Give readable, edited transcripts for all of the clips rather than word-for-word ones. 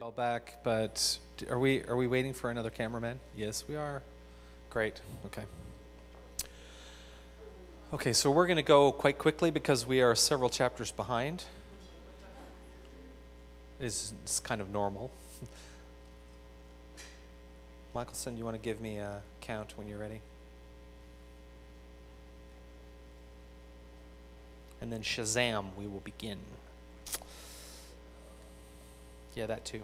All back, but are we waiting for another cameraman? Yes, we are. Great. Okay. Okay, so we're going to go quite quickly because we are several chapters behind. It's kind of normal. Michelson, you want to give me a count when you're ready? And then Shazam, we will begin. Yeah, that too.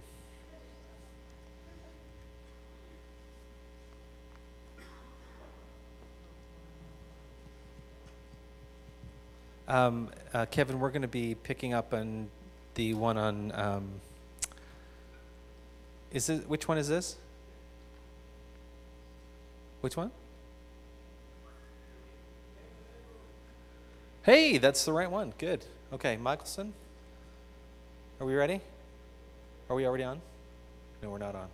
Kevin, we're going to be picking up on the one on, which one is this? Which one? Hey, that's the right one. Good. Okay, Michelson, are we ready? Are we already on? No, we're not on.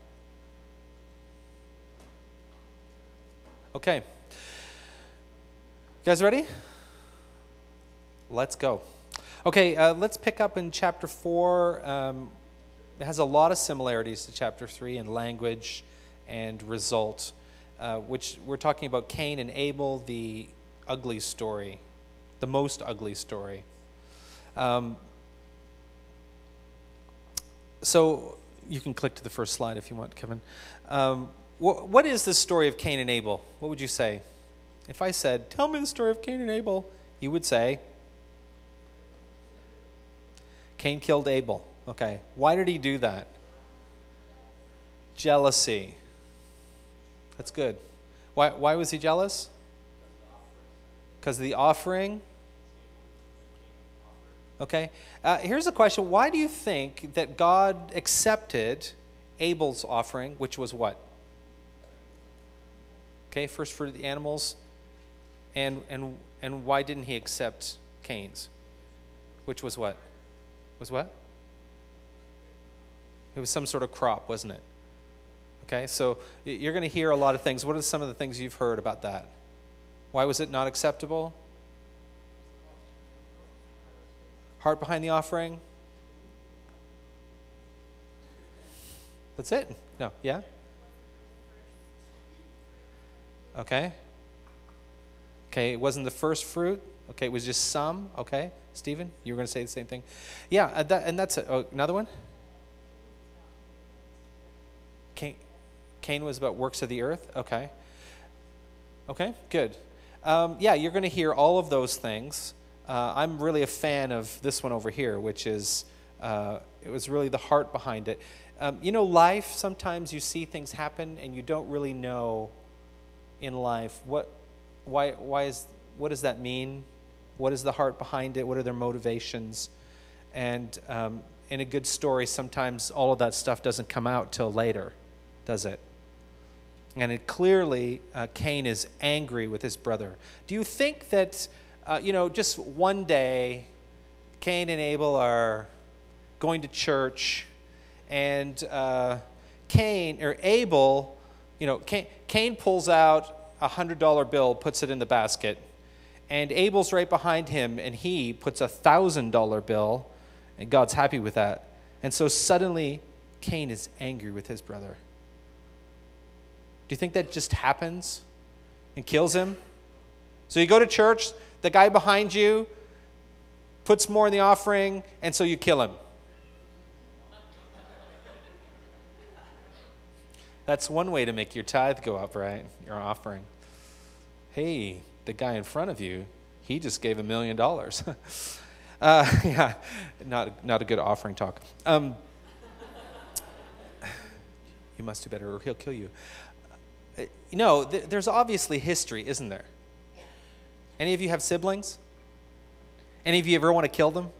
Okay. You guys ready? Let's go. Okay, let's pick up in chapter 4. It has a lot of similarities to chapter 3 in language and result, which we're talking about Cain and Abel, the ugly story, the most ugly story. So you can click to the first slide if you want, Kevin. What is the story of Cain and Abel? What would you say? If I said, tell me the story of Cain and Abel, you would say, Cain killed Abel. Okay. Why did he do that? Jealousy. That's good. Why was he jealous? Because of the offering? Okay. Here's a question. Why do you think that God accepted Abel's offering, which was what? Okay, first fruit of the animals. And why didn't he accept Cain's? Which was what? Was what? It was some sort of crop, wasn't it? Okay, so you're going to hear a lot of things. What are some of the things you've heard about that? Why was it not acceptable? Heart behind the offering? That's it? No, yeah? Okay. Okay, it wasn't the first fruit. Okay, it was just some. Okay, Stephen, you were going to say the same thing. Yeah, and that's it. Oh, another one? Cain was about works of the earth. Okay. Okay, good. Yeah, you're going to hear all of those things. I'm really a fan of this one over here, which is, it was really the heart behind it. You know, life, sometimes you see things happen and you don't really know in life what does that mean? What is the heart behind it? What are their motivations? And in a good story, sometimes all of that stuff doesn't come out till later, does it? And it clearly, Cain is angry with his brother. Do you think that, just one day, Cain and Abel are going to church, and Abel, Cain pulls out a $100 bill, puts it in the basket, and Abel's right behind him, and he puts a $1,000 bill, and God's happy with that. And so suddenly, Cain is angry with his brother. Do you think that just happens and kills him? So you go to church, the guy behind you puts more in the offering, and so you kill him. That's one way to make your tithe go up, right? Your offering. Hey, the guy in front of you, he just gave $1 million. Yeah, not a good offering talk. You must do better or he'll kill you. There's obviously history, isn't there? Any of you have siblings? Any of you ever want to kill them?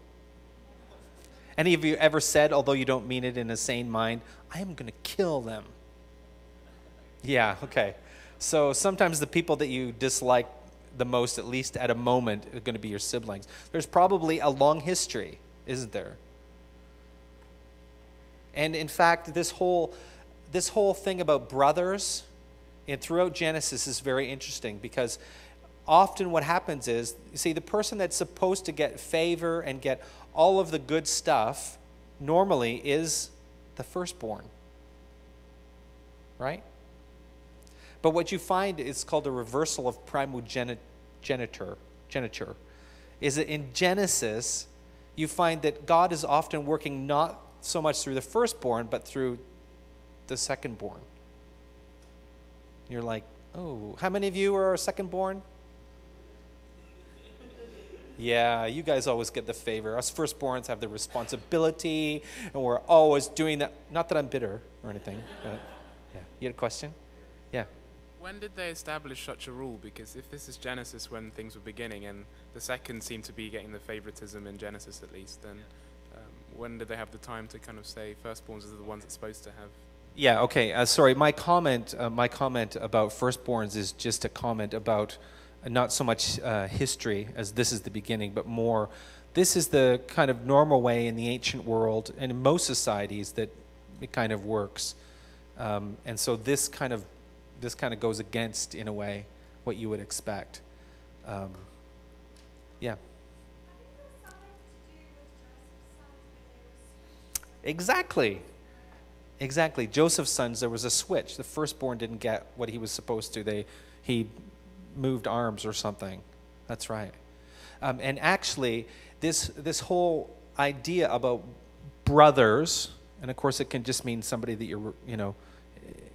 Any of you ever said, although you don't mean it in a sane mind, I am going to kill them? Yeah, okay. So sometimes the people that you dislike the most, at least at a moment, are going to be your siblings. There's probably a long history, isn't there? And in fact, this whole thing about brothers and throughout Genesis is very interesting, because often what happens is, you see, the person that's supposed to get favor and get all of the good stuff normally is The firstborn. Right? But what you find is called a reversal of primogeniture, is that in Genesis, you find that God is often working not so much through the firstborn, but through the secondborn. You're like, oh, how many of you are secondborn? Yeah, you guys always get the favor. Us firstborns have the responsibility, and we're always doing that. Not that I'm bitter or anything, but yeah. You had a question? Yeah. When did they establish such a rule? Because if this is Genesis when things were beginning, and the second seemed to be getting the favoritism in Genesis at least, then when did they have the time to kind of say firstborns are the ones that's supposed to have? Yeah, okay. Sorry, my comment about firstborns is just a comment about not so much history as this is the beginning, but more this is the kind of normal way in the ancient world and in most societies that it kind of works. And so this kind of goes against, in a way, what you would expect. Yeah. Exactly. Exactly. Joseph's sons, there was a switch. The firstborn didn't get what he was supposed to. He moved arms or something. That's right. And actually, this whole idea about brothers, and of course it can just mean somebody that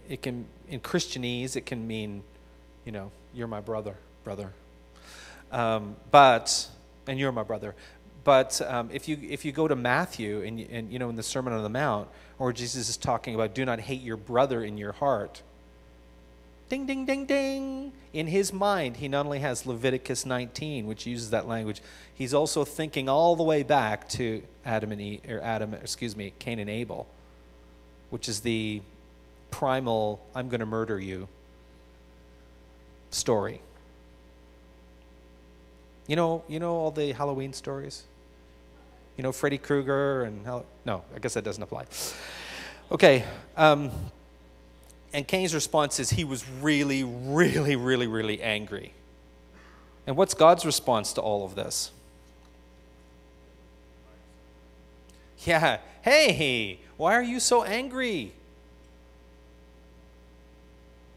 it can, in Christianese, it can mean, you're my brother. And you're my brother. But if you go to Matthew and in the Sermon on the Mount, or Jesus is talking about do not hate your brother in your heart, ding, ding, ding, ding. In his mind, he not only has Leviticus 19, which uses that language, he's also thinking all the way back to Cain and Abel, which is the primal I'm going to murder you story. You know all the Halloween stories? Freddy Krueger and no, I guess that doesn't apply. Okay, and Cain's response is he was really, really, really, really angry. And what's God's response to all of this? Yeah, hey, why are you so angry?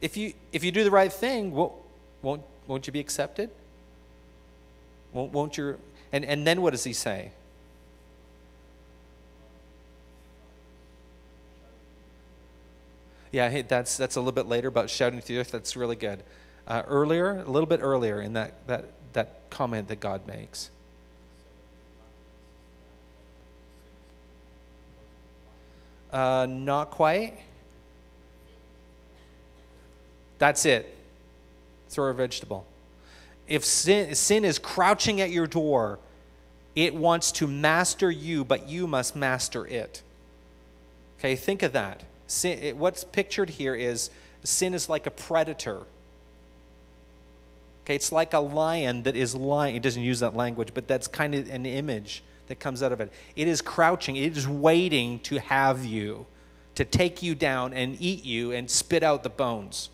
If you do the right thing, won't you be accepted? Won't your and then what does he say? Yeah, that's a little bit later about shouting to the earth. That's really good. A little bit earlier in that comment that God makes. Not quite. That's it. Throw a vegetable. If sin is crouching at your door, it wants to master you, but you must master it. Okay, think of that. Sin, what's pictured here is sin is like a predator. Okay, it's like a lion that is lying. It doesn't use that language, but that's kind of an image that comes out of it. It is crouching. It is waiting to have you, to take you down and eat you and spit out the bones.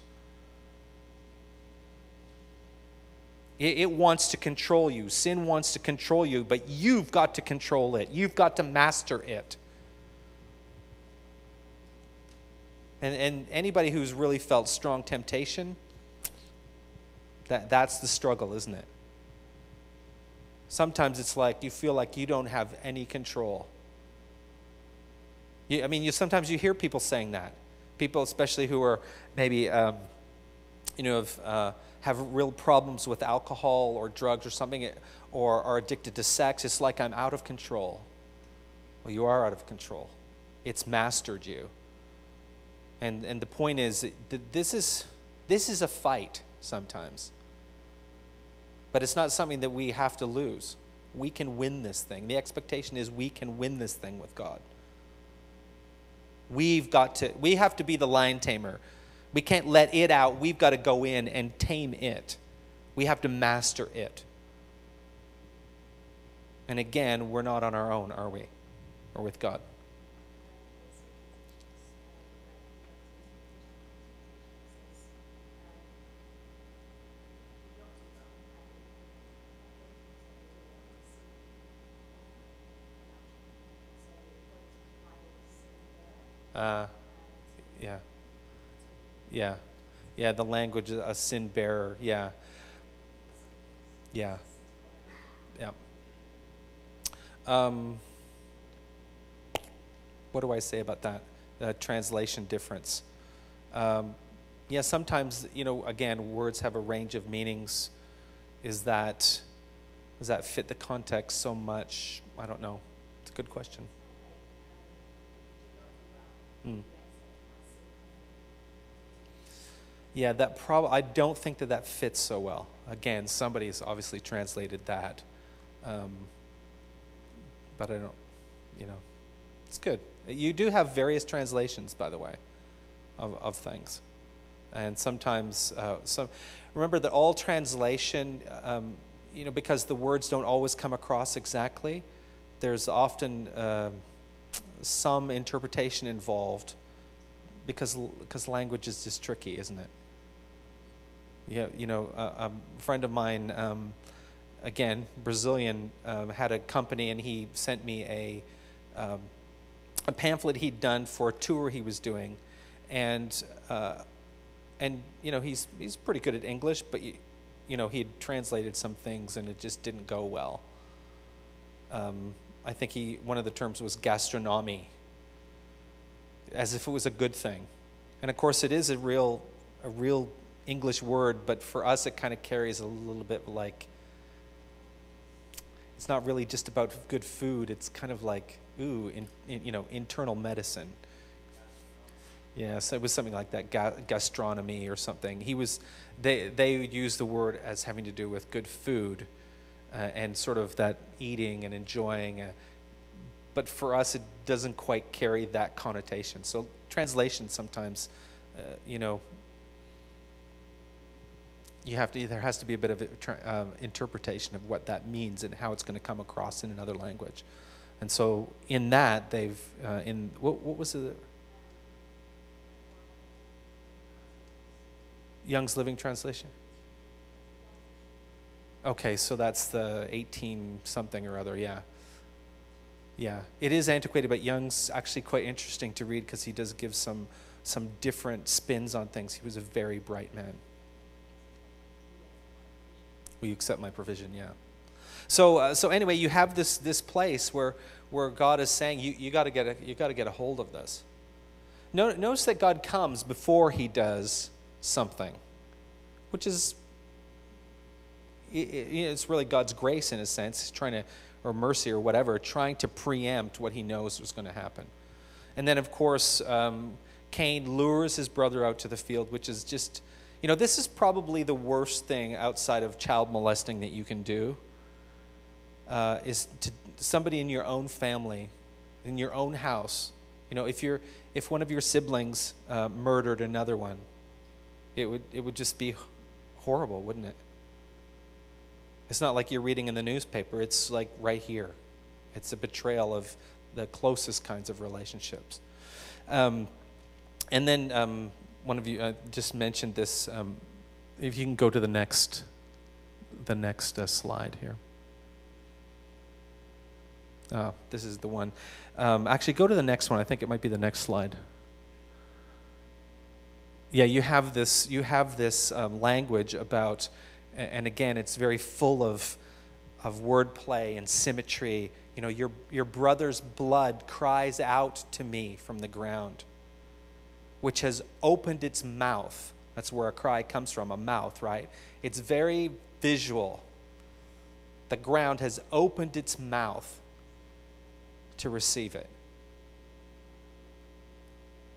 It wants to control you. Sin wants to control you, but you've got to control it. You've got to master it. And anybody who's really felt strong temptation, that's the struggle, isn't it? Sometimes it's like you feel like you don't have any control. Sometimes you hear people saying that. People, especially who are maybe, have real problems with alcohol or drugs or something, or are addicted to sex. It's like I'm out of control. Well, you are out of control. It's mastered you. And the point is that this is a fight sometimes. But it's not something that we have to lose. We can win this thing. The expectation is we can win this thing with God. We have to be the lion tamer. We can't let it out. We've got to go in and tame it. We have to master it. And again, we're not on our own, are we? Or with God. Uh, yeah. Yeah. Yeah, the language, a sin bearer. Yeah. Yeah. Yeah. Um, what do I say about that? Translation difference. Um, yeah, sometimes, again, words have a range of meanings. Is that, does that fit the context so much? I don't know. It's a good question. Mm. Yeah, I don't think that fits so well. Again, somebody's obviously translated that, but I don't. It's good. You do have various translations, by the way, of things, and sometimes remember that all translation, because the words don't always come across exactly. There's often some interpretation involved because language is just tricky, isn't it? Yeah, a friend of mine, again, Brazilian, had a company, and he sent me a pamphlet he'd done for a tour he was doing, and he's pretty good at English, but he'd translated some things and it just didn't go well. I think one of the terms was gastronomy, as if it was a good thing, and of course it is a real English word, but for us it kind of carries a little bit like, it's not really just about good food. It's kind of like, internal medicine. Yeah, so it was something like that, gastronomy or something. They used the word as having to do with good food, and sort of that eating and enjoying. But for us, it doesn't quite carry that connotation. So translation sometimes, there has to be a bit of interpretation of what that means and how it's going to come across in another language. And so in that, they've, what was the Young's Living Translation? Okay, so that's the 18-something or other, yeah. Yeah, it is antiquated, but Young's actually quite interesting to read because he does give some different spins on things. He was a very bright man. Will you accept my provision? Yeah. So anyway, you have this place where God is saying you got to get a hold of this. Notice that God comes before He does something, which is it's really God's grace in a sense, or mercy or whatever, trying to preempt what He knows was going to happen. And then of course Cain lures his brother out to the field, which is just. This is probably the worst thing outside of child molesting that you can do, is to somebody in your own family, in your own house. If one of your siblings murdered another one, it would just be horrible, wouldn't it? It's not like you're reading in the newspaper. It's like right here. It's a betrayal of the closest kinds of relationships. And then one of you just mentioned this. If you can go to the next slide here. This is the one. Actually, go to the next one. I think it might be the next slide. Yeah, you have this language about, and again, it's very full of wordplay and symmetry. Your brother's blood cries out to me from the ground, which has opened its mouth. That's where a cry comes from, a mouth, right? It's very visual. The ground has opened its mouth to receive it.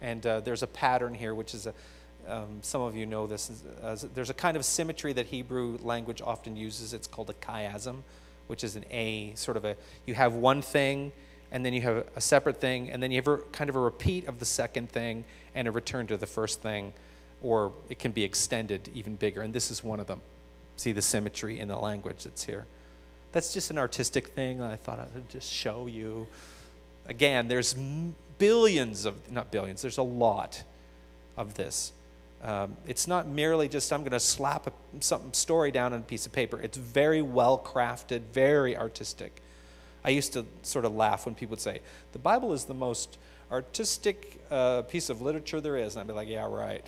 And there's a pattern here, which is some of you know this. There's a kind of symmetry that Hebrew language often uses. It's called a chiasm, which is you have one thing, and then you have a separate thing, and then you have kind of a repeat of the second thing and a return to the first thing, or it can be extended even bigger, and this is one of them. See the symmetry in the language that's here. That's just an artistic thing I thought I would just show you. Again, there's there's a lot of this. It's not merely just I'm going to slap some story down on a piece of paper. It's very well crafted, very artistic. I used to sort of laugh when people would say, the Bible is the most artistic piece of literature there is. And I'd be like, yeah, right.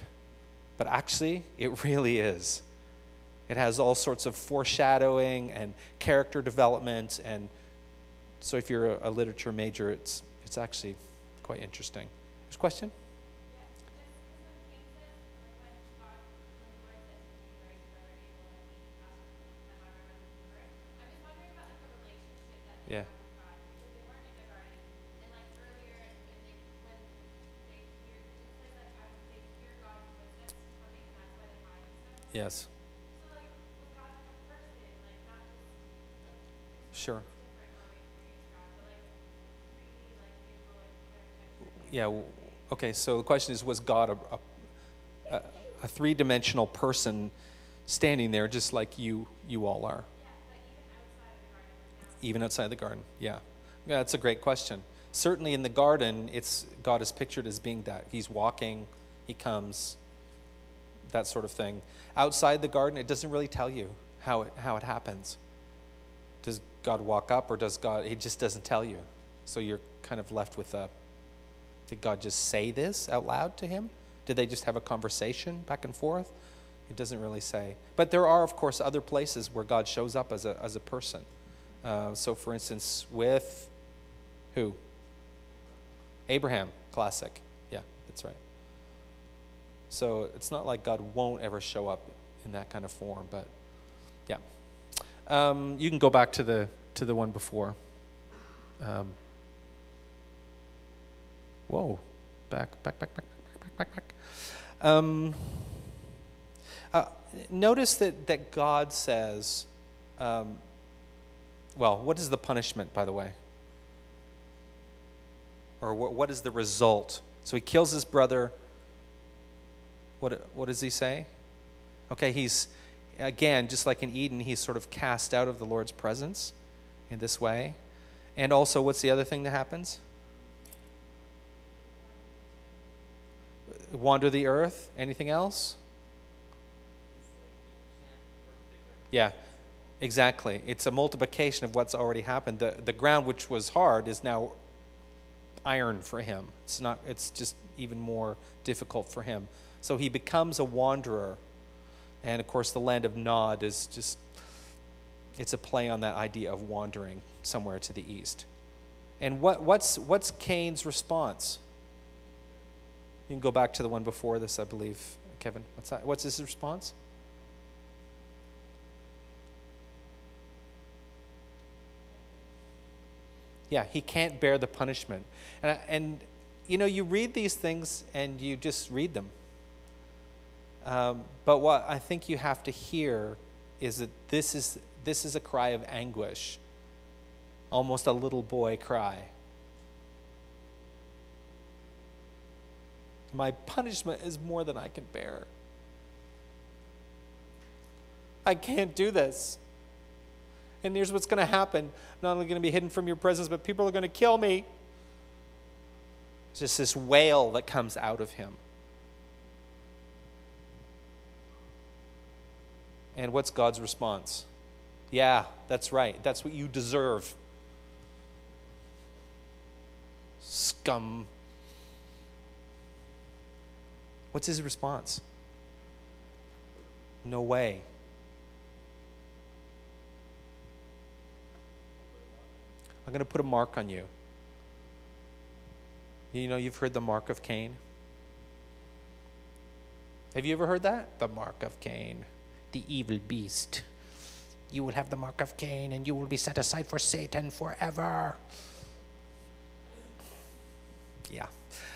But actually, it really is. It has all sorts of foreshadowing and character development. And so if you're a literature major, it's actually quite interesting. There's a question? Yeah. Yes. Sure. Yeah. Okay. So the question is, was God a three-dimensional person standing there, just like you all are? Even outside the garden. Yeah. Yeah. That's a great question. Certainly in the garden, God is pictured as being that. He's walking. He comes. That sort of thing. Outside the garden, it doesn't really tell you how it happens. Does God walk up, or does God? He just doesn't tell you. So you're kind of left with did God just say this out loud to him? Did they just have a conversation back and forth? It doesn't really say. But there are, of course, other places where God shows up as a person. So, for instance, with who? Abraham, classic. Yeah, that's right. So it's not like God won't ever show up in that kind of form, but yeah. You can go back to the one before. Whoa, back. Notice that God says, well, what is the punishment, by the way? Or what is the result? So he kills his brother. What does he say? Okay, he's, again, just like in Eden, he's sort of cast out of the Lord's presence in this way. And also, what's the other thing that happens? Wander the earth. Anything else? Yeah, exactly. It's a multiplication of what's already happened. The ground which was hard is now iron for him. It's just even more difficult for him. So he becomes a wanderer. And of course, the land of Nod is just, it's a play on that idea of wandering somewhere to the east. And what's Cain's response? You can go back to the one before this, I believe, Kevin. What's that? What's his response? Yeah, he can't bear the punishment. And you know, you read these things and you just read them. But what I think you have to hear is that this is a cry of anguish, almost a little boy cry. My punishment is more than I can bear. I can't do this. And here's what's going to happen. Not only going to be hidden from your presence, but people are going to kill me. It's just this wail that comes out of him. And what's God's response? Yeah, that's right. That's what you deserve. Scum. What's his response? No way. I'm going to put a mark on you. You know, you've heard the mark of Cain. Have you ever heard that? The mark of Cain. The evil beast. You will have the mark of Cain, and you will be set aside for Satan forever. Yeah.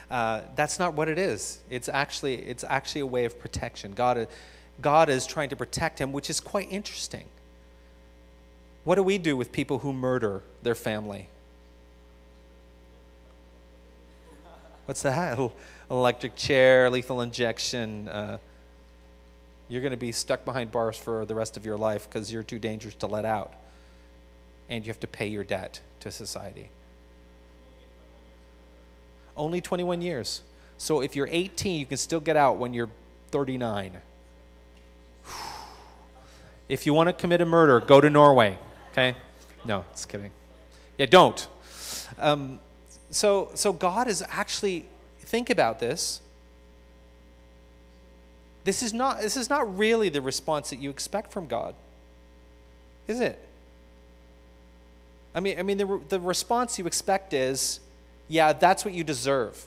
That's not what it is. It's actually a way of protection. God is trying to protect him, which is quite interesting. What do we do with people who murder their family? What's that? Electric chair, lethal injection. You're going to be stuck behind bars for the rest of your life because you're too dangerous to let out. And you have to pay your debt to society. Only 21 years. So if you're 18, you can still get out when you're 39. If you want to commit a murder, go to Norway. Okay? No, just kidding. Yeah, don't. So God is actually, think about this. This is not really the response that you expect from God, is it? I mean, the response you expect is, yeah, that's what you deserve.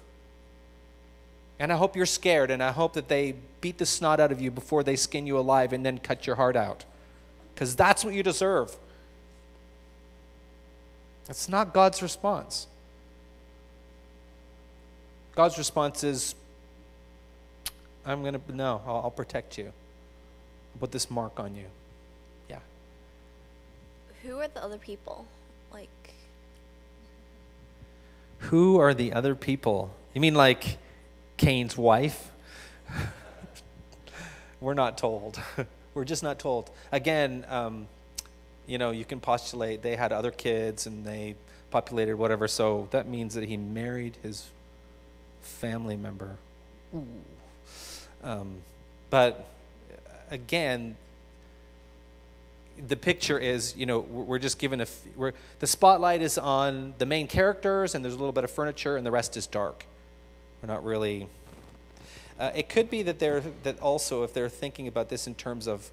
And I hope you're scared, and I hope that they beat the snot out of you before they skin you alive and then cut your heart out. Because that's what you deserve. That's not God's response. God's response is, I'll protect you. I'll put this mark on you. Yeah. Who are the other people? Like, who are the other people? You mean like Cain's wife? We're not told. We're just not told. Again, you can postulate they had other kids and they populated whatever, so that means that he married his family member. But again, the picture is, we're just given the spotlight is on the main characters, and there's a little bit of furniture, and the rest is dark. We're not really. It could be that also if they're thinking about this in terms of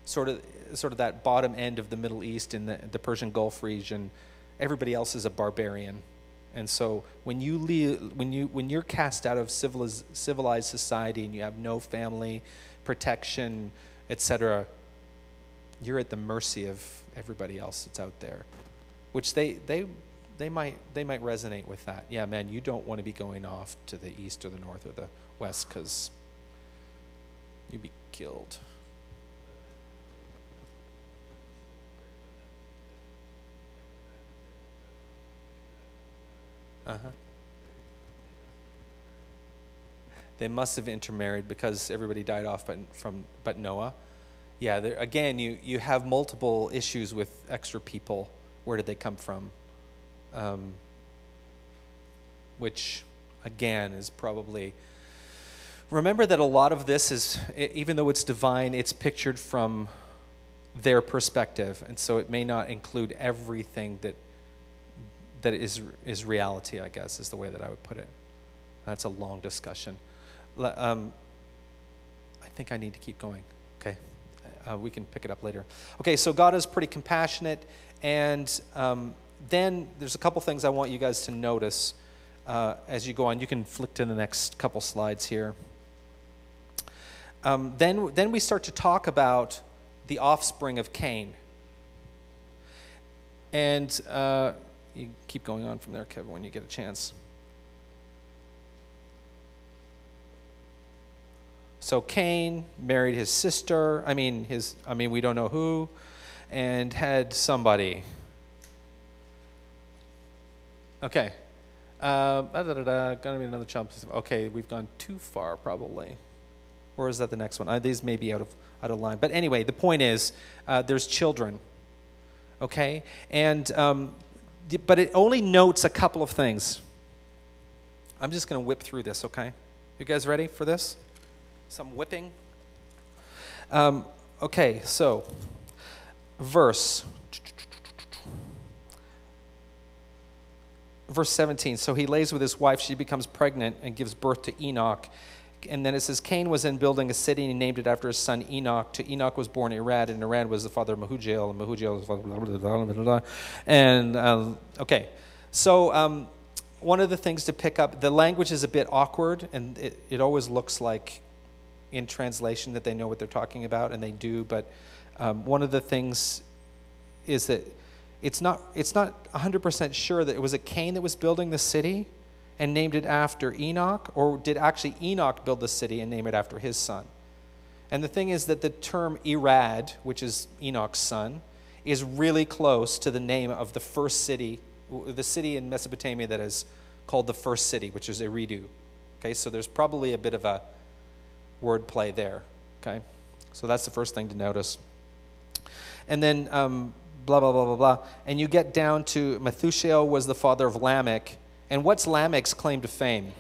sort of that bottom end of the Middle East in the Persian Gulf region, everybody else is a barbarian. And so when you're cast out of civilized society and you have no family protection, etc., you're at the mercy of everybody else that's out there, which they might resonate with that. Yeah, man, you don't want to be going off to the east or the north or the west because you'd be killed. They must have intermarried because everybody died off but Noah. Yeah, again, you have multiple issues with extra people. Where did they come from? Which, again, is probably... Remember that a lot of this is, even though it's divine, it's pictured from their perspective, and so it may not include everything that is reality, I guess, is the way that I would put it. That's a long discussion. I think I need to keep going. Okay, we can pick it up later. Okay, so God is pretty compassionate, and then there's a couple things I want you guys to notice as you go on. You can flick to the next couple slides here. Then we start to talk about the offspring of Cain. And you keep going on from there, Kevin, when you get a chance. So Cain married his sister. We don't know who, and had somebody. Okay. Gonna be another chump. Okay, we've gone too far probably. Or is that the next one? These may be out of line. But anyway, the point is, there's children. Okay, and but it only notes a couple of things. I'm just going to whip through this. Okay, you guys ready for this? Some whipping. Okay, so verse 17. So he lays with his wife. She becomes pregnant and gives birth to Enoch. And then it says, Cain was then building a city, and he named it after his son Enoch. To Enoch was born Irad, and Irad was the father of Mehujael, and Mehujael was the father of blah, blah, blah, blah. And, okay. So one of the things to pick up, the language is a bit awkward, and it always looks like in translation that they know what they're talking about, and they do, but one of the things is that it's not 100% sure that it was Cain that was building the city and named it after Enoch, or did actually Enoch build the city and name it after his son? And the thing is that the term Irad, which is Enoch's son, is really close to the name of the first city, the city in Mesopotamia that is called the first city, which is Eridu. Okay, so there's probably a bit of a word play there. Okay, so that's the first thing to notice. And then blah, blah, blah, blah, blah. And you get down to Methuselah was the father of Lamech. And what's Lamech's claim to fame?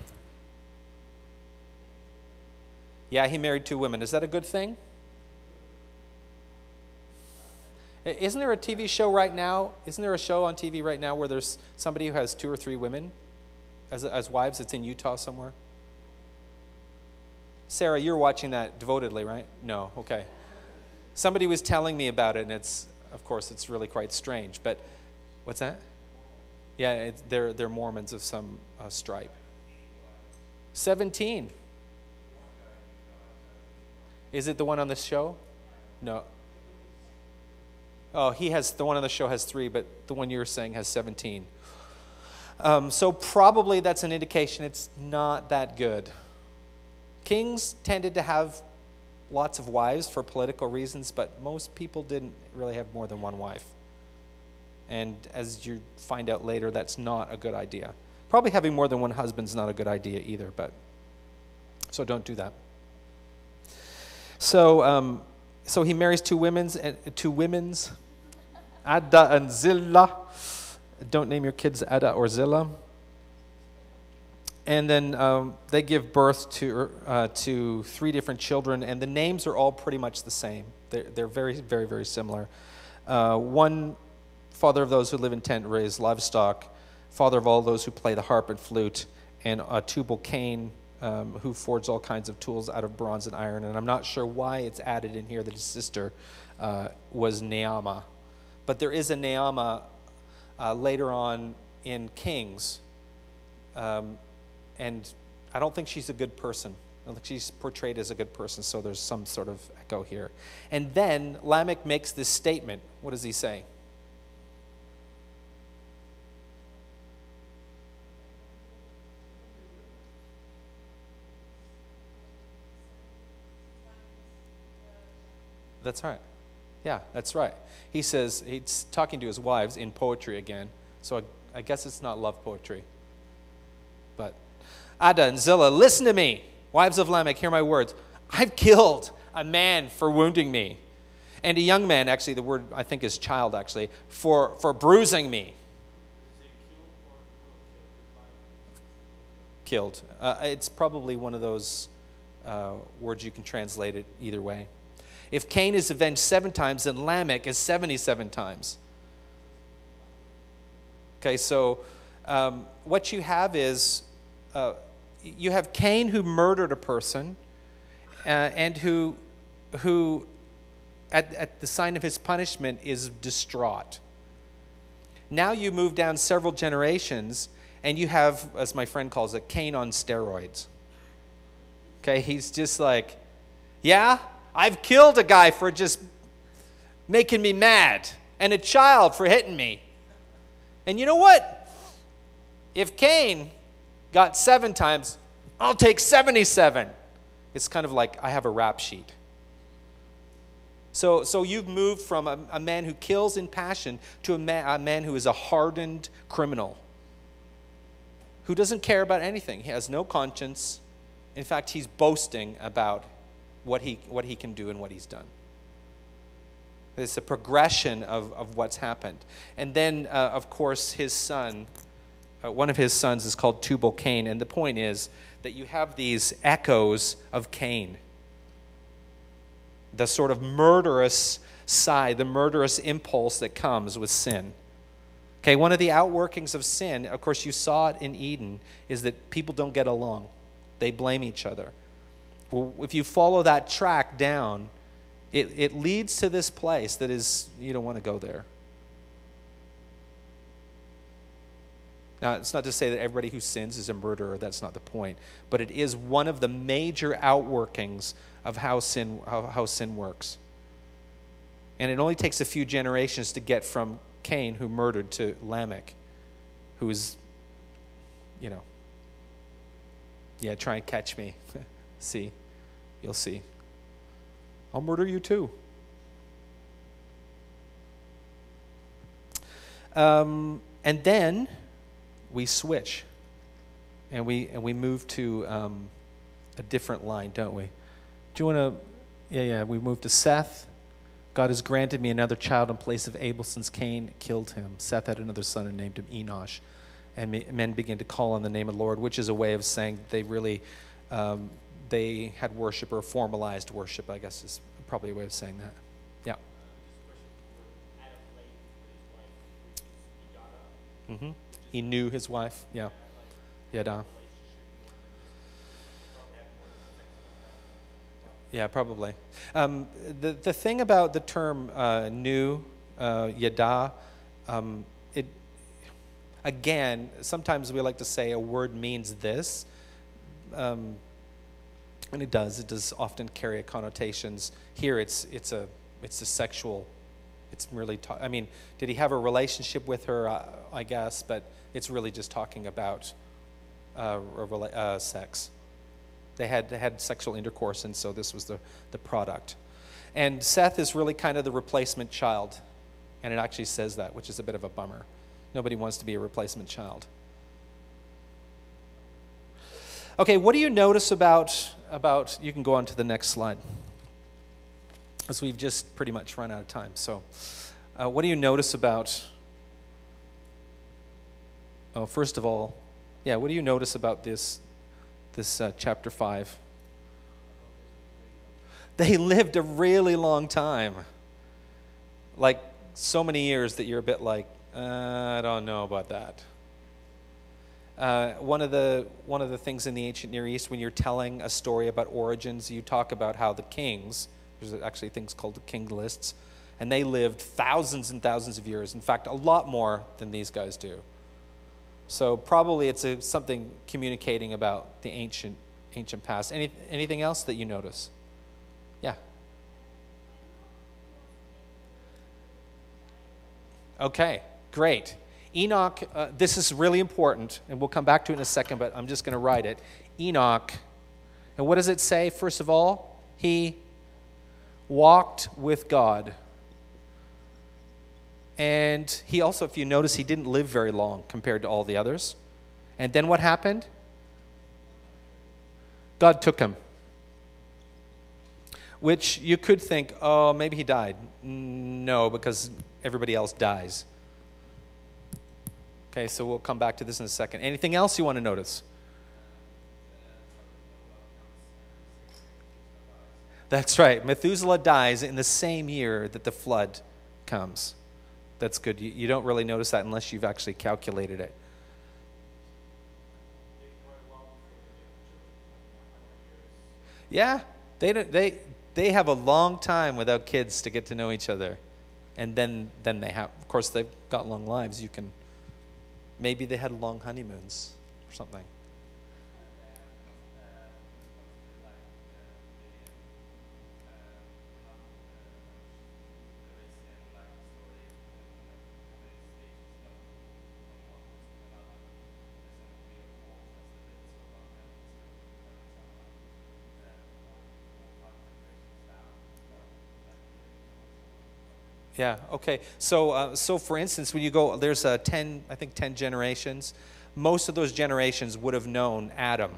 Yeah, he married 2 women. Is that a good thing? Isn't there a TV show right now? Isn't there a show on TV right now where there's somebody who has 2 or 3 women as wives? It's in Utah somewhere. Sarah, you're watching that devotedly, right? No, okay. Somebody was telling me about it, and of course, it's really quite strange. But what's that? Yeah, they're Mormons of some stripe. 17. Is it the one on the show? No. Oh, the one on the show has 3, but the one you're saying has 17. So probably that's an indication it's not that good. Kings tended to have lots of wives for political reasons, but most people didn't really have more than one wife. And as you find out later, that's not a good idea. Probably having more than one husband's not a good idea either, so don't do that. So he marries 2 women's, Ada and Zillah. Don't name your kids Ada or Zillah. And then they give birth to 3 different children, and the names are all pretty much the same. They're very, very, very similar. One, father of those who live in tent, raise livestock, father of all those who play the harp and flute, and Tubal-Cain, who forged all kinds of tools out of bronze and iron. And I'm not sure why it's added in here that his sister was Naamah. But there is a Naamah later on in Kings. And I don't think she's a good person. I don't think she's portrayed as a good person, so there's some sort of echo here. And then Lamech makes this statement. What does he say? That's right. Yeah, that's right. He says, he's talking to his wives in poetry again, so I guess it's not love poetry. But, Ada and Zillah, listen to me. Wives of Lamech, hear my words. I've killed a man for wounding me, and a young man, actually the word I think is child actually, for bruising me. Killed. It's probably one of those words you can translate it either way. If Cain is avenged 7 times, then Lamech is 77 times. Okay, so what you have is, you have Cain who murdered a person, and who at the sign of his punishment is distraught. Now you move down several generations, and you have, as my friend calls it, Cain on steroids. Okay, he's just like, yeah, I've killed a guy for just making me mad, and a child for hitting me. And you know what? If Cain got 7 times, I'll take 77. It's kind of like I have a rap sheet. So you've moved from a man who kills in passion to a man who is a hardened criminal, who doesn't care about anything. He has no conscience. In fact, he's boasting about what he can do and what he's done. It's a progression of what's happened. And then, of course, his son, one of his sons is called Tubal-Cain. And the point is that you have these echoes of Cain. The sort of murderous side, the murderous impulse that comes with sin. Okay, one of the outworkings of sin, of course you saw it in Eden, is that people don't get along. They blame each other. Well, if you follow that track down, it leads to this place that is, you don't want to go there. Now, it's not to say that everybody who sins is a murderer. That's not the point. But it is one of the major outworkings of how sin works. And it only takes a few generations to get from Cain, who murdered, to Lamech, who is, yeah, try and catch me. See. You'll see. I'll murder you too. And then we switch, and we move to a different line, don't we? Do you want to? Yeah. We move to Seth. God has granted me another child in place of Abel, since Cain killed him. Seth had another son and named him Enosh. And men begin to call on the name of the Lord, which is a way of saying they really. They had worship, or formalized worship, I guess is probably a way of saying that. Yeah. He knew his wife. Yeah. Yada. Yeah, probably. The thing about the term knew, yada, it again, sometimes we like to say a word means this, and it does often carry connotations. Here it's a sexual, it's really I mean, did he have a relationship with her? I guess, but it's really just talking about sex. They had sexual intercourse, and so this was the product. And Seth is really kind of the replacement child, and it actually says that, which is a bit of a bummer. Nobody wants to be a replacement child. Okay, what do you notice about you can go on to the next slide, as we've just pretty much run out of time. So what do you notice about, first of all, what do you notice about this chapter 5? They lived a really long time. Like so many years that you're a bit like, I don't know about that. One of the things in the ancient Near East, when you're telling a story about origins, you talk about how the kings, there's actually things called the king lists, and they lived thousands and thousands of years. In fact, a lot more than these guys do. So probably it's something communicating about the ancient past. Anything else that you notice? Yeah. Okay, great. Enoch, this is really important, and we'll come back to it in a second, but I'm just going to write it. Enoch, and what does it say? First of all, he walked with God. And he also, if you notice, he didn't live very long compared to all the others. And then what happened? God took him. Which you could think, oh, maybe he died. No, because everybody else dies. Okay, so we'll come back to this in a second. Anything else you want to notice? That's right. Methuselah dies in the same year that the flood comes. That's good. You don't really notice that unless you've actually calculated it. Yeah, they have a long time without kids to get to know each other, and then they have. Of course, they've got long lives. Maybe they had long honeymoons or something. Yeah, okay. So for instance, when you go, there's 10 generations. Most of those generations would have known Adam,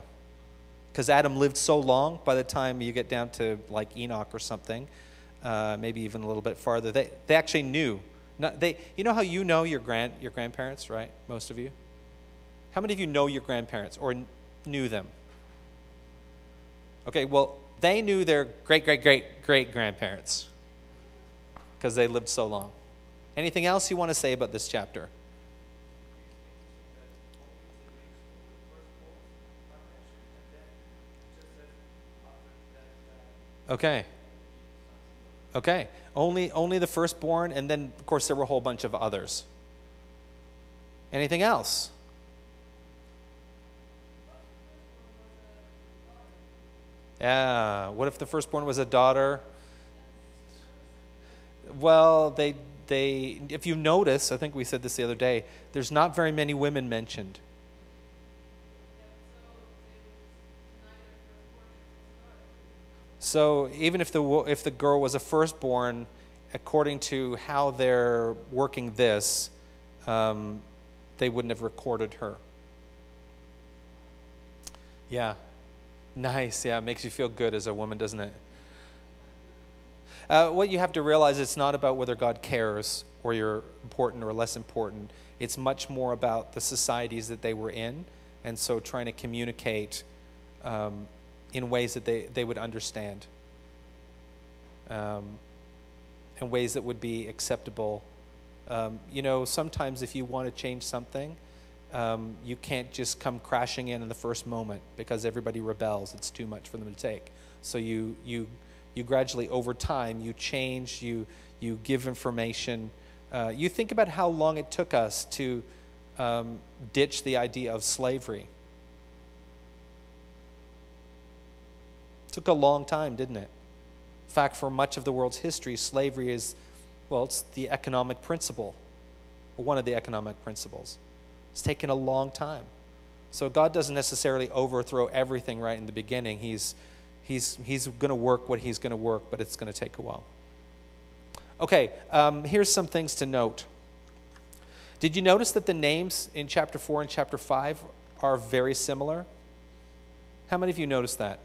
because Adam lived so long. By the time you get down to like Enoch or something, maybe even a little bit farther, they actually knew. You know how you know your grandparents, right? Most of you. How many of you know your grandparents or knew them? Okay, well, they knew their great-great-great-great-grandparents, because they lived so long. Anything else you want to say about this chapter? Okay. Only the firstborn, and then of course there were a whole bunch of others. Anything else? Yeah. What if the firstborn was a daughter? Well, if you notice, I think we said this the other day, there's not very many women mentioned. So even if the girl was a firstborn, according to how they're working this, they wouldn't have recorded her. Yeah. Nice. Yeah, it makes you feel good as a woman, doesn't it? What you have to realize, it's not about whether God cares or you're important or less important. It's much more about the societies that they were in, and so trying to communicate in ways that they would understand, in ways that would be acceptable Sometimes if you want to change something, you can't just come crashing in the first moment because everybody rebels. It's too much for them to take. So you gradually, over time, you change, you give information. You think about how long it took us to ditch the idea of slavery. It took a long time, didn't it? In fact, for much of the world's history, slavery is, it's the economic principle, or one of the economic principles. It's taken a long time. So God doesn't necessarily overthrow everything right in the beginning. He's going to work what he's going to work, but it's going to take a while. Okay, here's some things to note. Did you notice that the names in chapter 4 and chapter 5 are very similar? How many of you noticed that?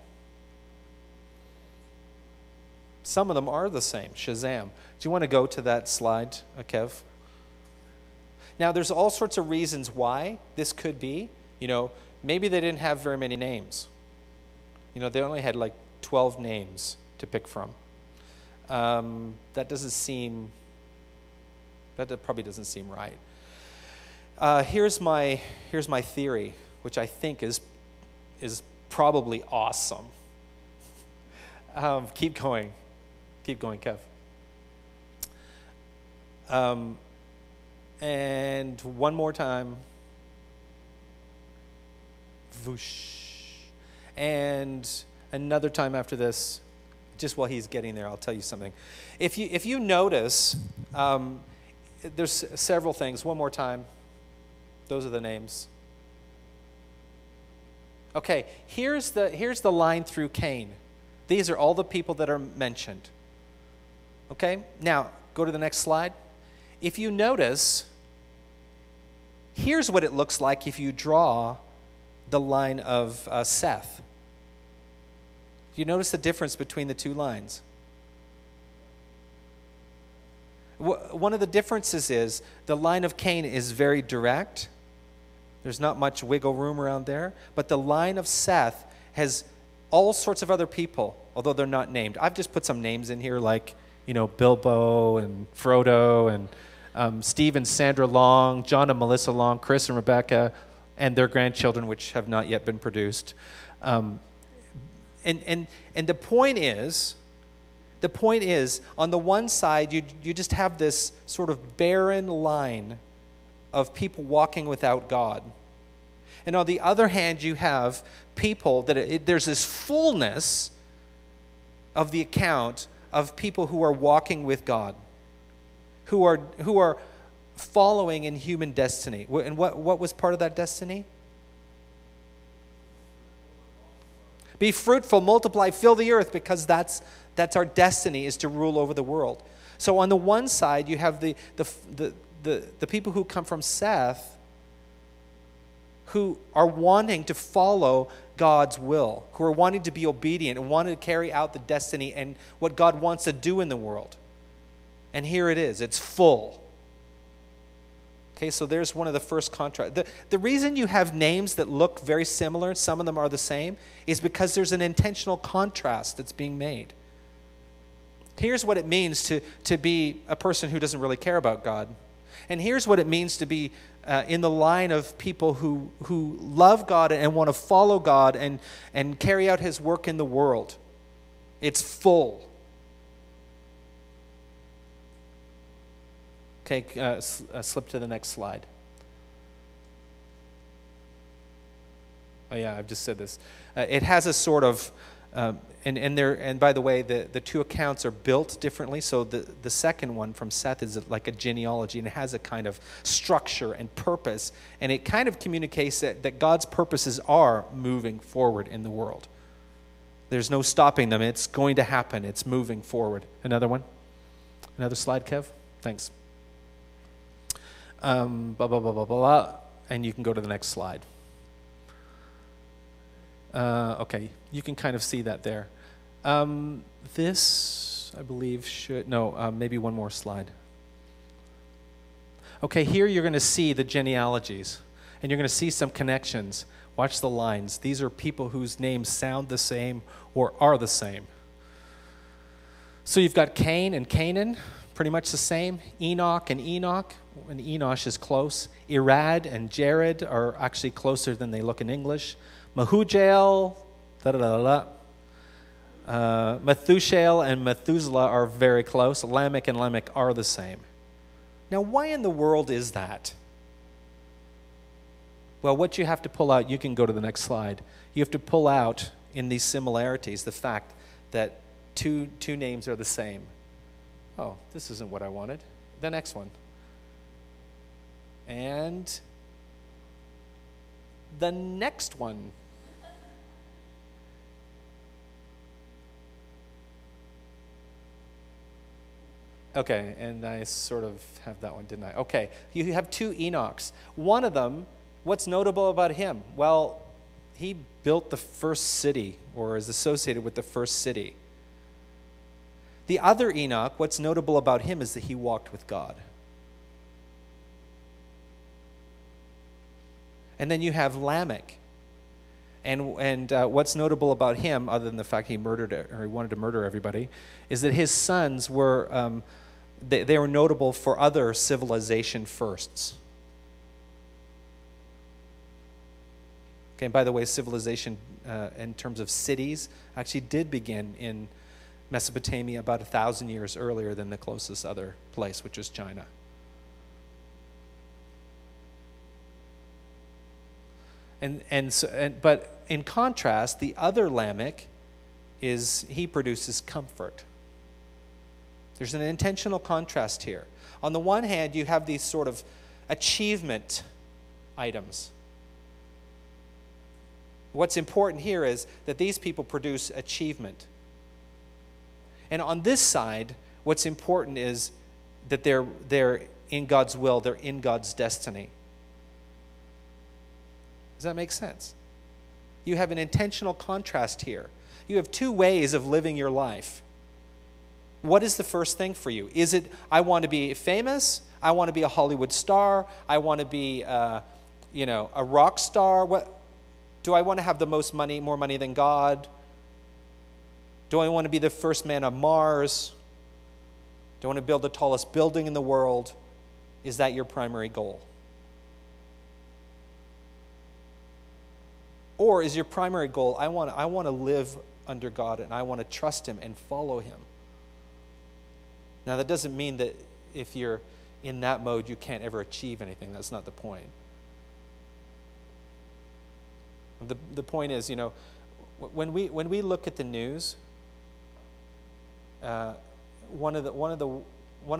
Some of them are the same. Shazam. Do you want to go to that slide, Kev? Now, there's all sorts of reasons why this could be. Maybe they didn't have very many names. They only had like 12 names to pick from. That probably doesn't seem right. Here's my theory, which I think is probably awesome. Keep going, Kev. And one more time. Whoosh. And another time after this. Just while he's getting there, I'll tell you something. If you notice, there's several things. One more time. Those are the names. Okay, here's the line through Cain. These are all the people that are mentioned. Okay, now go to the next slide. If you notice, here's what it looks like if you draw the line of Seth. Do you notice the difference between the two lines? One of the differences is the line of Cain is very direct. There's not much wiggle room around there. But the line of Seth has all sorts of other people, although they're not named. I've just put some names in here like, Bilbo and Frodo and Steve and Sandra Long, John and Melissa Long, Chris and Rebecca, and their grandchildren, which have not yet been produced. And the point is, on the one side, you just have this sort of barren line of people walking without God. And on the other hand, you have people there's this fullness of the account of people who are walking with God, who are following in human destiny. And what was part of that destiny? Be fruitful, multiply, fill the earth, because that's our destiny, is to rule over the world. So on the one side, you have the people who come from Seth, who are wanting to follow God's will, who are wanting to be obedient and wanting to carry out the destiny and what God wants to do in the world. And here it is. It's full. Okay, so there's one of the first contrasts. The reason you have names that look very similar, some of them are the same, is because there's an intentional contrast that's being made. Here's what it means to be a person who doesn't really care about God. And here's what it means to be in the line of people who love God and want to follow God and carry out his work in the world. It's full. Okay, slip to the next slide. Oh yeah, I've just said this. It has a sort of, and by the way, the two accounts are built differently. So the second one from Seth is like a genealogy, and it has a kind of structure and purpose, and it kind of communicates that God's purposes are moving forward in the world. There's no stopping them. It's going to happen. It's moving forward. Another one? Another slide, Kev? Thanks. Blah, blah, blah, blah, blah, and you can go to the next slide. Okay, you can kind of see that there. This, I believe, maybe one more slide. Okay, here you're going to see the genealogies, and you're going to see some connections. Watch the lines. These are people whose names sound the same or are the same. So you've got Cain and Canaan, pretty much the same. Enoch and Enoch, and Enosh is close. Irad and Jared are actually closer than they look in English. Mahujael, Methusael and Methuselah are very close. Lamech and Lamech are the same. Now, why in the world is that? Well, what you have to pull out, you can go to the next slide. You have to pull out in these similarities the fact that two names are the same. Oh, this isn't what I wanted. The next one. And the next one. Okay, and I sort of have that one, didn't I? Okay, you have two Enochs. One of them, what's notable about him? Well, he built the first city, or is associated with the first city. The other Enoch, what's notable about him is that he walked with God. And then you have Lamech. And what's notable about him, other than the fact he murdered, or he wanted to murder everybody, is that his sons were, they were notable for other civilization firsts. Okay, and by the way, civilization in terms of cities actually did begin in Mesopotamia about 1,000 years earlier than the closest other place, which is China. But in contrast, the other Lamech he produces comfort. There's an intentional contrast here. On the one hand, you have these sort of achievement items. What's important here is that these people produce achievement. And on this side, what's important is that they're in God's will, they're in God's destiny. Does that make sense? You have an intentional contrast here. You have two ways of living your life. What is the first thing for you? Is it, I want to be famous, I want to be a Hollywood star, I want to be a rock star? What do I want to have the most money, more money than God? Do I want to be the first man on Mars? Do I want to build the tallest building in the world? Is that your primary goal? Or is your primary goal, I want to live under God and I want to trust Him and follow Him? Now, that doesn't mean that if you're in that mode, you can't ever achieve anything. That's not the point. The point is, when we look at the news, one of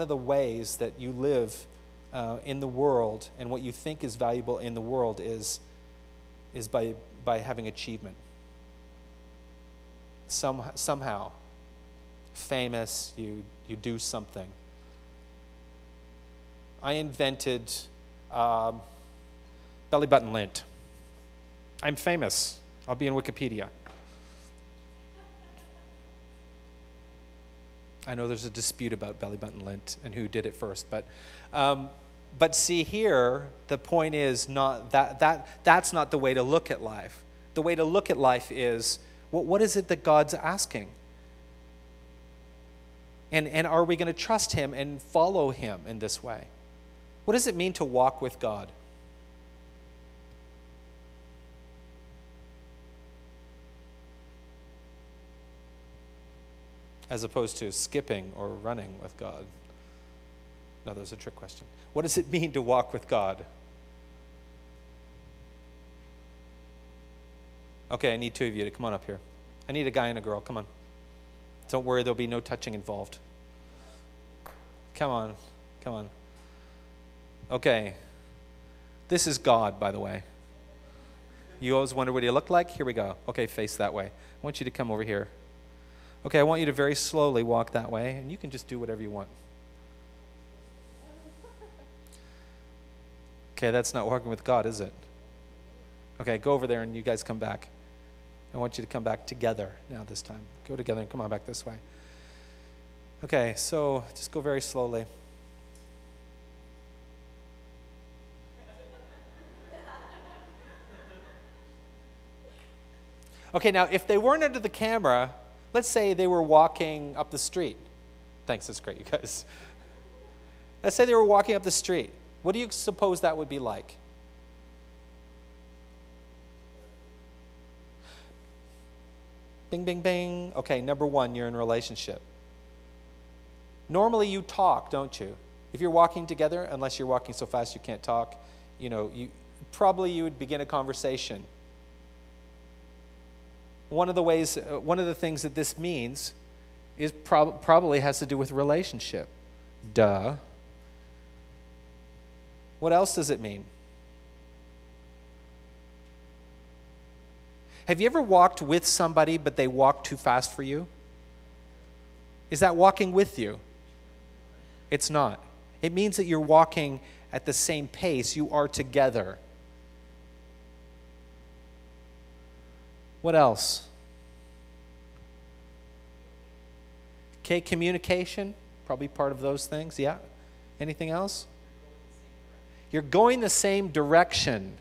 the ways that you live in the world and what you think is valuable in the world is by having achievement. Somehow, famous, you do something. I invented belly button lint. I'm famous. I'll be in Wikipedia. I know there's a dispute about belly button lint and who did it first, but see here, the point is not that's not the way to look at life. The way to look at life is, what is it that God's asking? And are we going to trust Him and follow Him in this way? What does it mean to walk with God? As opposed to skipping or running with God. No, that was a trick question. What does it mean to walk with God? Okay, I need two of you to come on up here. I need a guy and a girl. Come on. Don't worry, there'll be no touching involved. Come on. Come on. Okay. This is God, by the way. You always wonder what He looked like? Here we go. Okay, face that way. I want you to come over here. Okay, I want you to very slowly walk that way, and you can just do whatever you want. Okay, that's not walking with God, is it? Okay, go over there and you guys come back. I want you to come back together now this time. Go together and come on back this way. Okay, so just go very slowly. Okay, now if they weren't under the camera, let's say they were walking up the street. Thanks, that's great, you guys. Let's say they were walking up the street. What do you suppose that would be like? Bing, bing, bing. Okay, number one, you're in a relationship. Normally you talk, don't you? If you're walking together, unless you're walking so fast you can't talk, you would begin a conversation. One of the things that this means is probably has to do with relationship. Duh. What else does it mean? Have you ever walked with somebody but they walked too fast for you? Is that walking with you? It's not. It means that you're walking at the same pace. You are together. What else? Okay, communication, probably part of those things. Yeah. Anything else? You're going the same direction.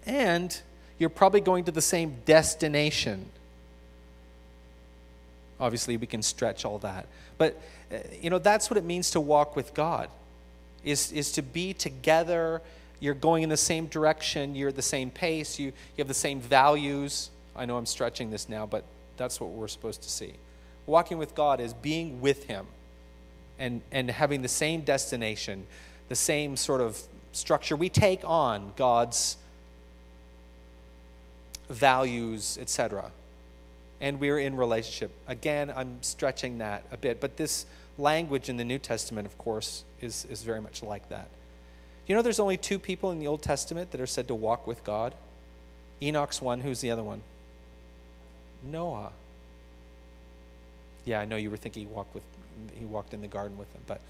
And you're probably going to the same destination. Obviously, we can stretch all that. But, that's what it means to walk with God, is to be together. You're going in the same direction. You're at the same pace. You have the same values. I know I'm stretching this now, but that's what we're supposed to see. Walking with God is being with Him and having the same destination, the same sort of structure. We take on God's values, etc. And we're in relationship. Again, I'm stretching that a bit, but this language in the New Testament, of course, is very much like that. There's only two people in the Old Testament that are said to walk with God. Enoch's one. Who's the other one? Noah. Yeah, I know you were thinking he walked in the garden with him, but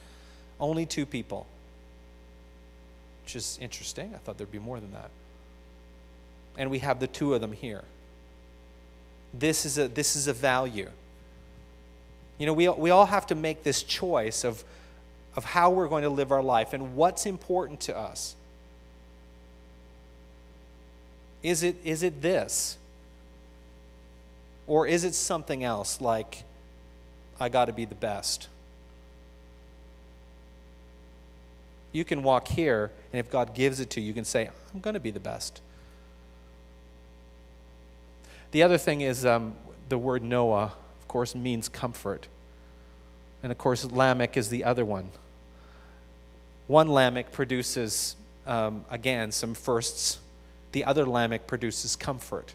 only two people, which is interesting. I thought there'd be more than that. And we have the two of them here. This is a value. We all have to make this choice of how we're going to live our life and what's important to us. Is it this? Or is it something else like, I got to be the best? You can walk here, and if God gives it to you, you can say, I'm going to be the best. The other thing is the word Noah, of course, means comfort. And of course, Lamech is the other one. One Lamech produces, again, some firsts. The other Lamech produces comfort.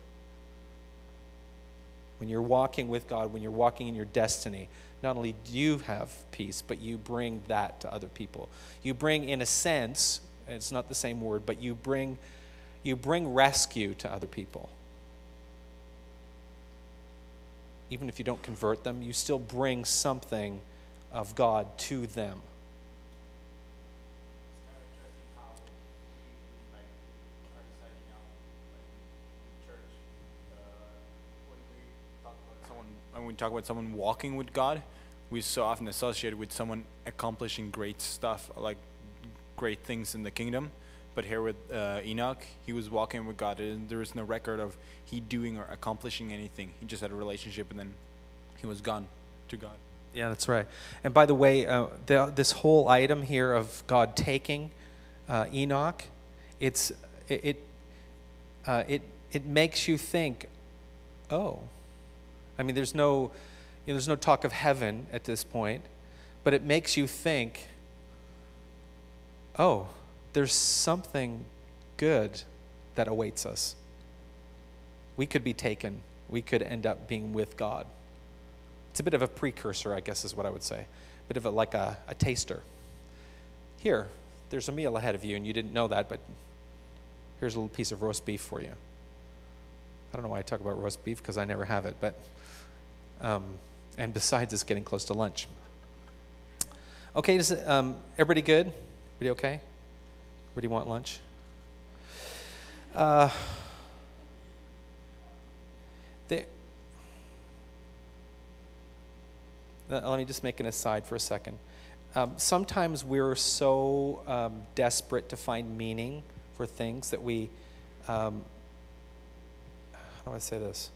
When you're walking with God, when you're walking in your destiny, not only do you have peace, but you bring that to other people. You bring, in a sense, it's not the same word, but you bring rescue to other people. Even if you don't convert them, you still bring something of God to them. When we talk about someone walking with God, we so often associate it with someone accomplishing great stuff, like great things in the kingdom. But here with Enoch, he was walking with God, and there is no record of he doing or accomplishing anything. He just had a relationship, and then he was gone to God. Yeah, that's right. And by the way, this whole item here of God taking Enoch, it makes you think, oh. I mean, there's no talk of heaven at this point, but it makes you think, oh, there's something good that awaits us. We could be taken. We could end up being with God. It's a bit of a precursor, I guess is what I would say. A bit of like a taster. Here, there's a meal ahead of you, and you didn't know that, but here's a little piece of roast beef for you. I don't know why I talk about roast beef, because I never have it, but and besides, it's getting close to lunch. Okay, everybody good? Everybody okay? Everybody want lunch? Let me just make an aside for a second. Sometimes we're so desperate to find meaning for things that we, how do I say this?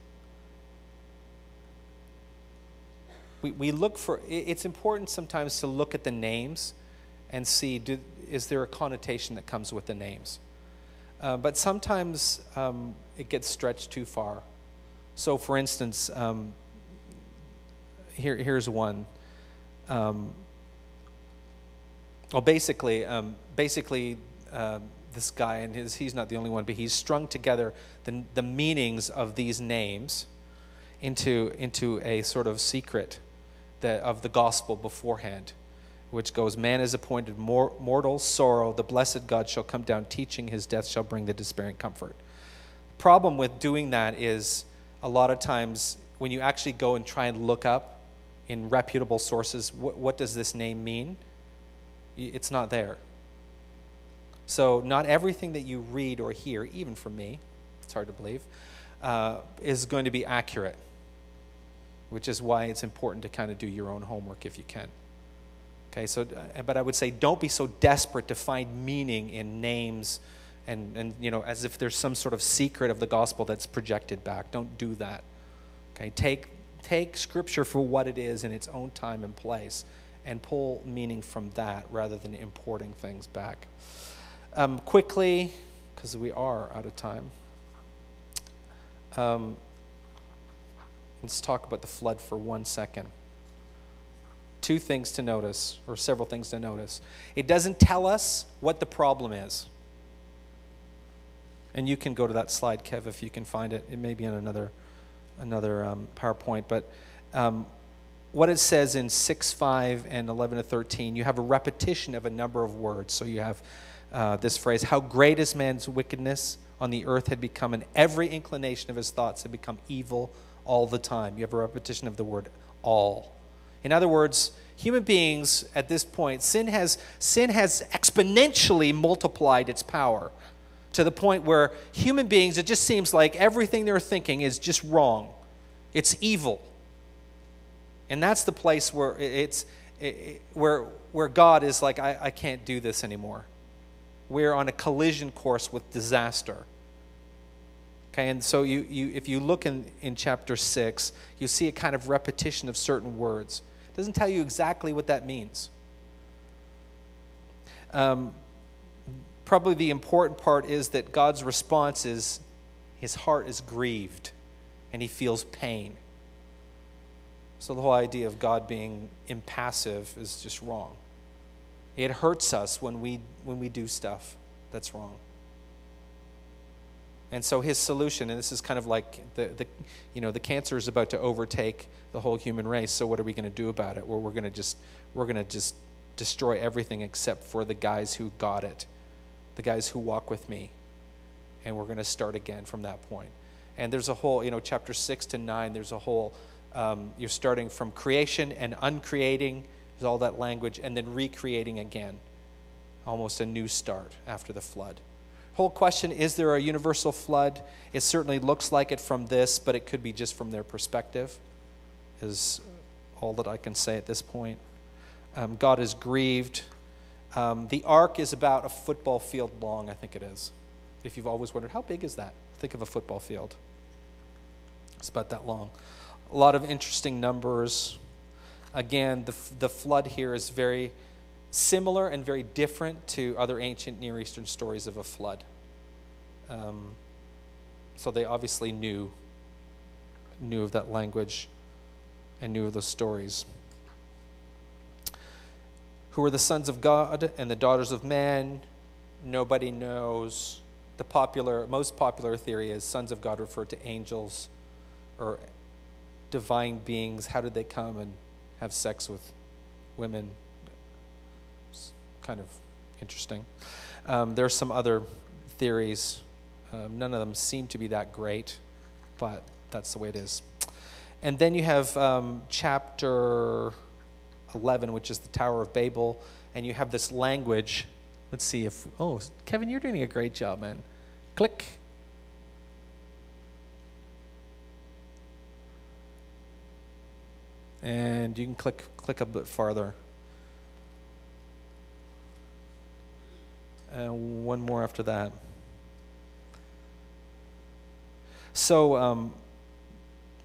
we look for, it's important sometimes to look at the names and see, is there a connotation that comes with the names? But sometimes it gets stretched too far. So for instance, here's one. Basically, this guy, and he's not the only one, but he's strung together the meanings of these names into a sort of secret of the gospel beforehand, which goes, man is appointed mortal sorrow, the blessed God shall come down, teaching his death shall bring the despairing comfort. Problem with doing that is a lot of times when you actually go and try and look up in reputable sources, what does this name mean? It's not there. So not everything that you read or hear, even from me, it's hard to believe, is going to be accurate, which is why it's important to kind of do your own homework if you can. Okay, so, but I would say don't be so desperate to find meaning in names and you know, as if there's some sort of secret of the gospel that's projected back. Don't do that. Okay, take Scripture for what it is in its own time and place and pull meaning from that rather than importing things back. Quickly, because we are out of time, let's talk about the flood for 1 second. Two things to notice, or several things to notice. It doesn't tell us what the problem is. And you can go to that slide, Kev, if you can find it. It may be in another PowerPoint. But what it says in 6:5 and 11-13, you have a repetition of a number of words. So you have this phrase, how great is man's wickedness on the earth had become, and every inclination of his thoughts had become evil all the time. You have a repetition of the word all. In other words, human beings at this point, sin has exponentially multiplied its power to the point where human beings, it just seems like everything they're thinking is just wrong. It's evil. And that's the place where where God is like, I can't do this anymore. We're on a collision course with disaster. Okay, and so if you look in chapter 6, you see a kind of repetition of certain words. It doesn't tell you exactly what that means. Probably the important part is that God's response is his heart is grieved and he feels pain. So the whole idea of God being impassive is just wrong. It hurts us when we do stuff that's wrong. And so his solution, and this is kind of like the cancer is about to overtake the whole human race. So what are we going to do about it? Well, we're going to just destroy everything except for the guys who got it, the guys who walk with me, and we're going to start again from that point. And there's a whole, chapter 6 to 9. There's a whole. You're starting from creation and uncreating, there's all that language, and then recreating again, almost a new start after the flood. Whole question, is there a universal flood? It certainly looks like it from this, but it could be just from their perspective, is all that I can say at this point. God is grieved. The ark is about a football field long, I think it is. If you've always wondered, how big is that? Think of a football field. It's about that long. A lot of interesting numbers. Again, the flood here is very similar and very different to other ancient Near Eastern stories of a flood. So they obviously knew of that language and knew of those stories. Who are the sons of God and the daughters of man? Nobody knows. The most popular theory is sons of God refer to angels or divine beings. How did they come and have sex with women? It's kind of interesting. There are some other theories. None of them seem to be that great, but that's the way it is. And then you have chapter 11, which is the Tower of Babel, and you have this language. Let's see if, Kevin, you're doing a great job, man. Click. And you can click a bit farther. One more after that. So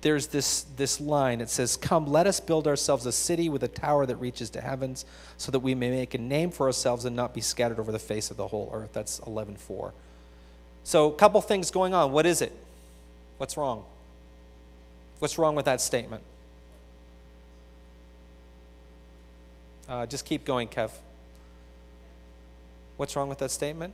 there's this line. It says, "Come, let us build ourselves a city with a tower that reaches to heavens, so that we may make a name for ourselves and not be scattered over the face of the whole earth." That's 11:4. So a couple things going on. What is it? What's wrong? What's wrong with that statement? Just keep going, Kev. What's wrong with that statement?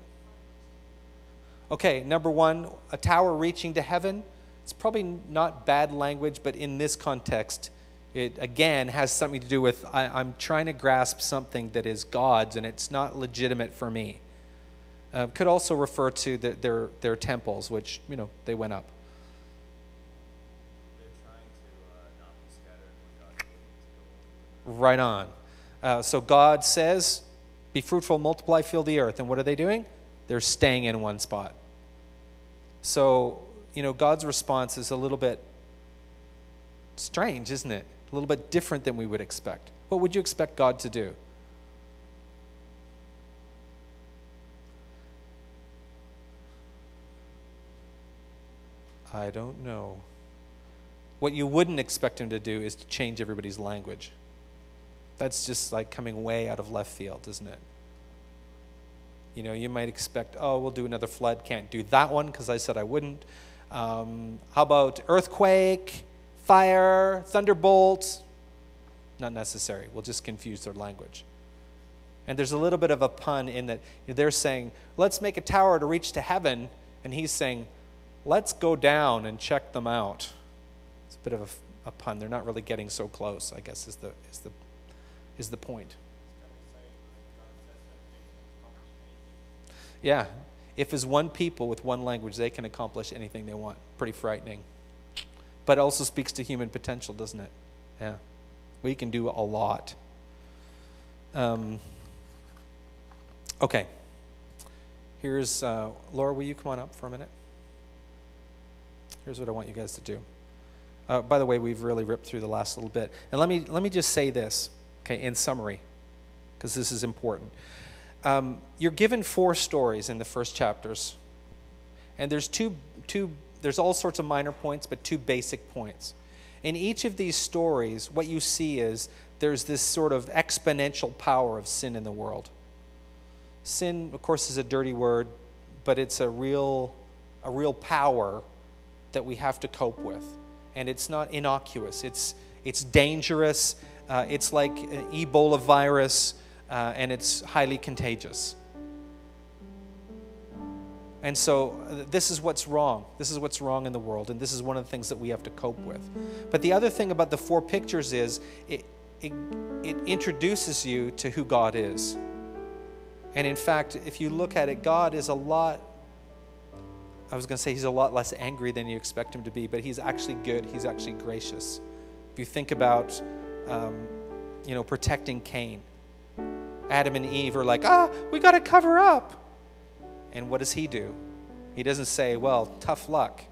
Okay, number one, a tower reaching to heaven. It's probably not bad language, but in this context, it again has something to do with I'm trying to grasp something that is God's and it's not legitimate for me. Could also refer to their temples, which, they went up. They're trying to not be scattered when God Right on. So God says, be fruitful, multiply, fill the earth. And what are they doing? They're staying in one spot. So, God's response is a little bit strange, isn't it? A little bit different than we would expect. What would you expect God to do? I don't know. What you wouldn't expect him to do is to change everybody's language. That's just like coming way out of left field, isn't it? You might expect, we'll do another flood. Can't do that one because I said I wouldn't. How about earthquake, fire, thunderbolt? Not necessary. We'll just confuse their language. And there's a little bit of a pun in that they're saying, let's make a tower to reach to heaven. And he's saying, let's go down and check them out. It's a bit of a pun. They're not really getting so close, I guess, is the point. Yeah. If as one people with one language, they can accomplish anything they want. Pretty frightening. But it also speaks to human potential, doesn't it? Yeah. We can do a lot. Okay. Here's, Laura, will you come on up for a minute? Here's what I want you guys to do. By the way, we've really ripped through the last little bit. And let me just say this, okay, in summary, because this is important. You're given 4 stories in the first chapters, and there's there's all sorts of minor points, but 2 basic points. In each of these stories, what you see is there's this sort of exponential power of sin in the world. Sin, of course, is a dirty word, but it's a real power that we have to cope with, and it's not innocuous. It's dangerous. It's like an Ebola virus. And it's highly contagious. And so this is what's wrong. This is what's wrong in the world, and this is one of the things that we have to cope with. But the other thing about the 4 pictures is it introduces you to who God is. And in fact, if you look at it, God is he's a lot less angry than you expect him to be, but he's actually good. He's actually gracious. If you think about, protecting Cain. Adam and Eve are like, we got to cover up. And what does he do? He doesn't say, well, tough luck.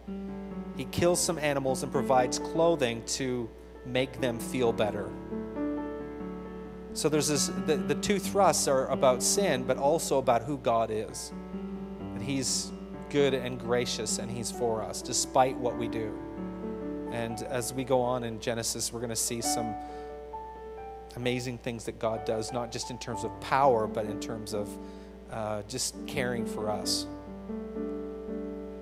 He kills some animals and provides clothing to make them feel better. So there's the 2 thrusts are about sin, but also about who God is. That he's good and gracious, and he's for us, despite what we do. And as we go on in Genesis, we're going to see some amazing things that God does, not just in terms of power, but in terms of just caring for us.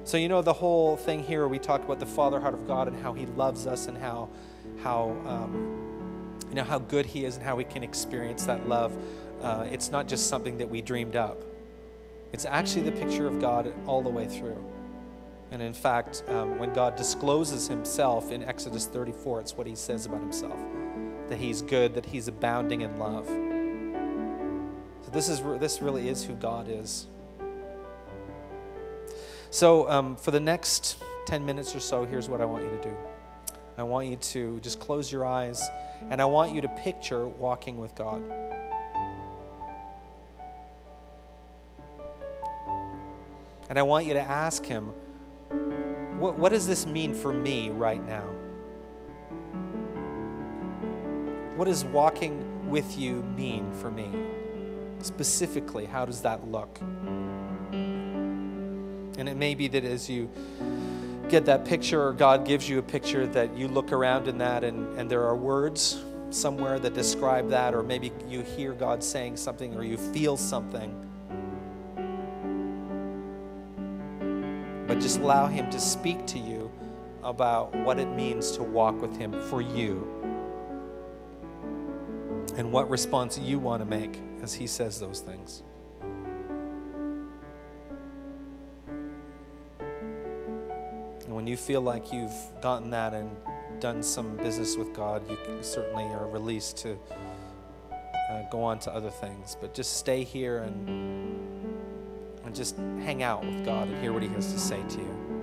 So the whole thing here, we talk about the Father heart of God and how he loves us, and how good he is and how we can experience that love. It's not just something that we dreamed up. It's actually the picture of God all the way through. And in fact, when God discloses himself in Exodus 34, it's what he says about himself. That he's good, that he's abounding in love. So this really is who God is. So for the next 10 minutes or so, here's what I want you to do. I want you to just close your eyes, and I want you to picture walking with God. And I want you to ask him, what does this mean for me right now? What does walking with you mean for me? Specifically, how does that look? And it may be that as you get that picture, or God gives you a picture, that you look around in that and there are words somewhere that describe that, or maybe you hear God saying something, or you feel something. But just allow Him to speak to you about what it means to walk with Him for you, and what response you want to make as He says those things. And when you feel like you've gotten that and done some business with God, you certainly are released to go on to other things. But just stay here and just hang out with God and hear what He has to say to you.